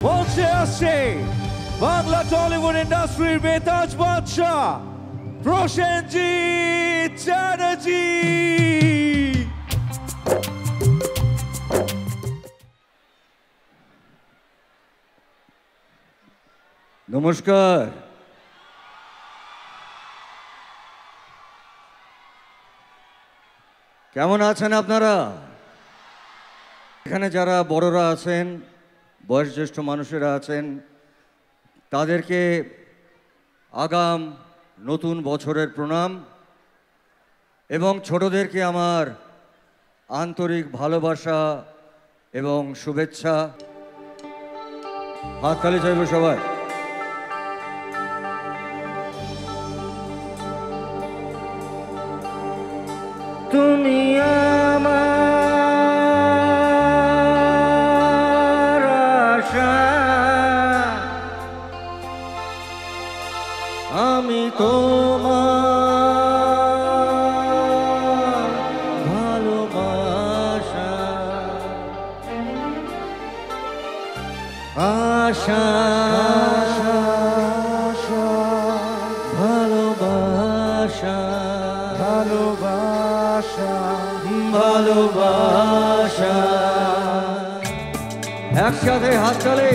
বলছে আসছে বাংলা টলিউড ইন্ডাস্ট্রির বেতাজ বাদশা প্রসেনজিৎ চ্যাটার্জি। নমস্কার। কেমন আছেন আপনারা? এখানে যারা বড়রা আছেন, বয়োজ্যেষ্ঠ মানুষেরা আছেন, তাদেরকে আগাম নতুন বছরের প্রণাম এবং ছোটদেরকে আমার আন্তরিক ভালোবাসা এবং শুভেচ্ছা। হাততালি চাইব সবাই। তুমি আমার আশা, আমি তোমার ভালোবাসা, আশা ভালোবাসা, ভালোবাসা। একসাথে হাততালি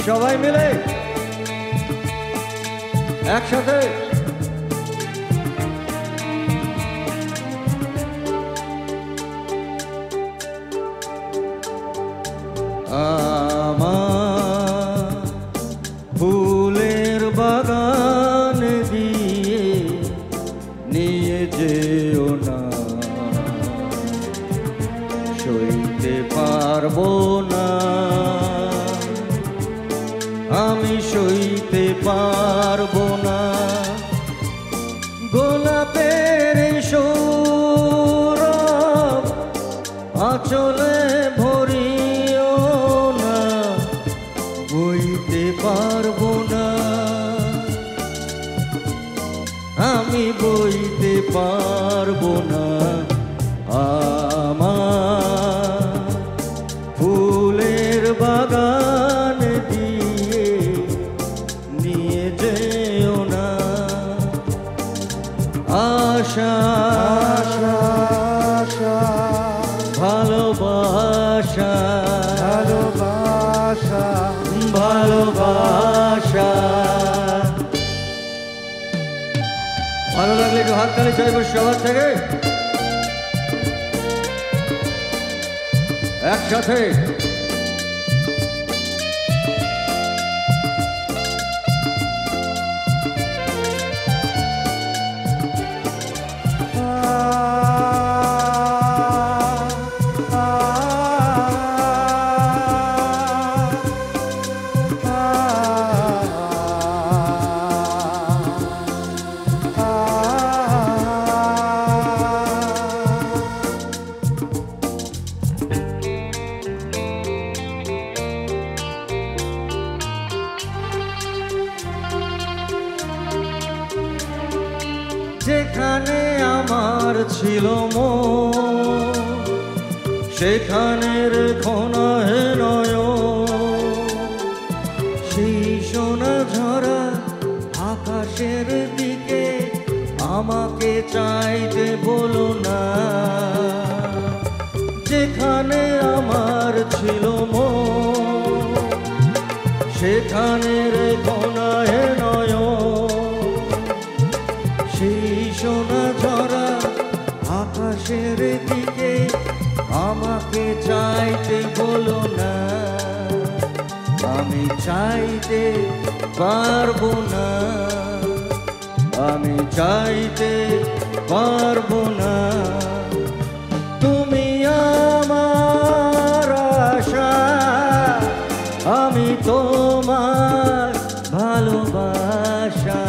সবাই মিলে একসাথে। আমার ফুলের বাগান দিয়ে নিয়ে যেও না, সইতে পারবো না, আমি সইতে পারবো না। গোলাপের সৌরভ আঁচলে ভরিও না, বইতে পারবো না, আমি বইতে পারবো না। আমার ফুলের বাগান দিয়ে নিয়ে যেও না, আশা ভালোবাসা, ভালোবাসা, ভালোবাসা। ভালো লাগলে একটু হাততালি চাইবো সবার থেকে একসাথে। যেখানে আমার ছিল মন, সেখানে রেখো না হে নয়ন, সেই সোনা ঝরা আকাশের দিকে আমাকে চাইতে বলো না। যেখানে আমার ছিল মন, সেখানে রেখো না হে নয়ন, সেই সোনা ঝরা আকাশের দিকে আমাকে চাইতে বলো না। আমি চাইতে পারবো না, আমি চাইতে পারবো না। তুমি আমার আশা, আমি তোমার ভালোবাসা,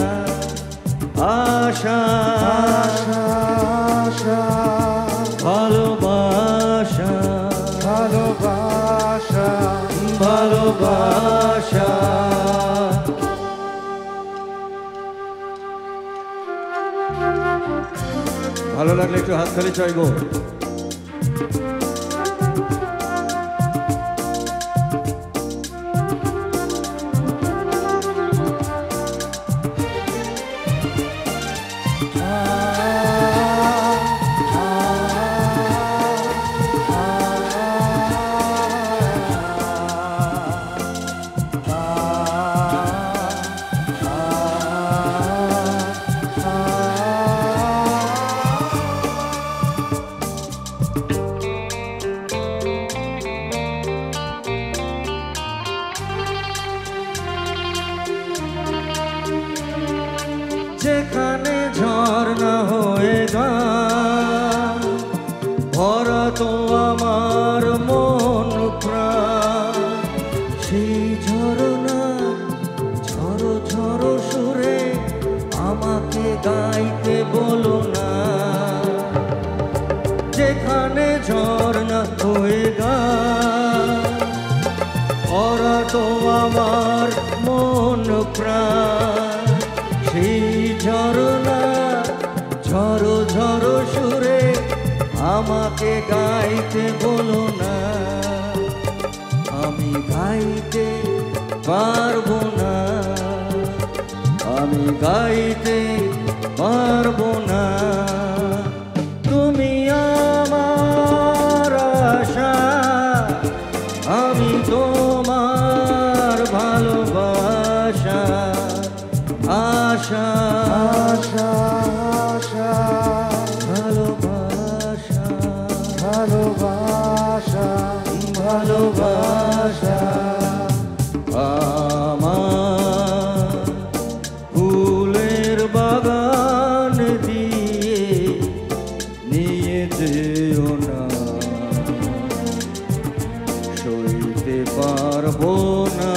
আশা ভালোবাসা, ভালোবাসা, ভালোবাসা। ভালো লাগলে একটু হাততালি চাইবো। যেখানে ঝর্ণা হয়ে গান ভরা তো আমার মন প্রাণ, সেই ঝর্ণা ঝরো ঝরো সুরে আমাকে গাইতে বলো না। যেখানে ঝর্ণা হয়ে গান ভরা তো আমার মন প্রাণ, সেই ঝর্ণা ঝরো ঝরো সুরে আমাকে গাইতে বলো না। আমি গাইতে পারবো না, আমি গাইতে পারবো না। তুমি আমার আশা, আমি তোমার ভালোবাসা। আশা আশা আশা ভালোবাসা ভালোবাসা ভালোবাসা আমার ফুলের বাগান দিয়ে নিয়ে যেও না, সইতে পারবো না,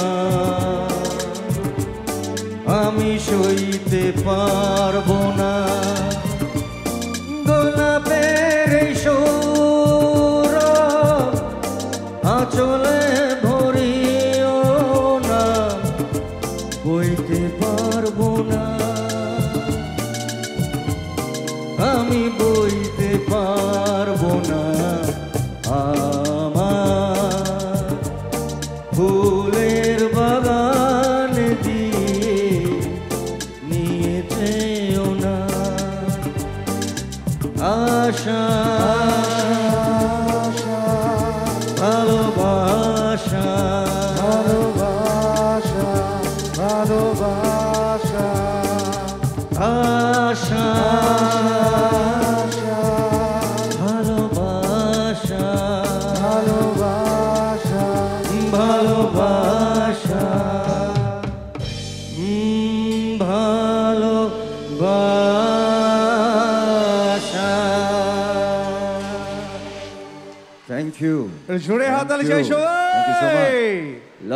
আমি সইতে পারবো না। গোলাপের এই সৌরভ আঁচলে ভরিও না, বইতে পারবো না, আমি বইতে পারবো না। আমার ফুলের বাগান দিয়ে নিয়ে যেও না। আশা ভালোবাসা ভালোবাসা ভালোবাসা আশা ভালোবাসা ভালোবাসা ভালোবাসা ভালোবাসা। Thank you. জোরে হাততালি চাই Thank you so much. সবাই।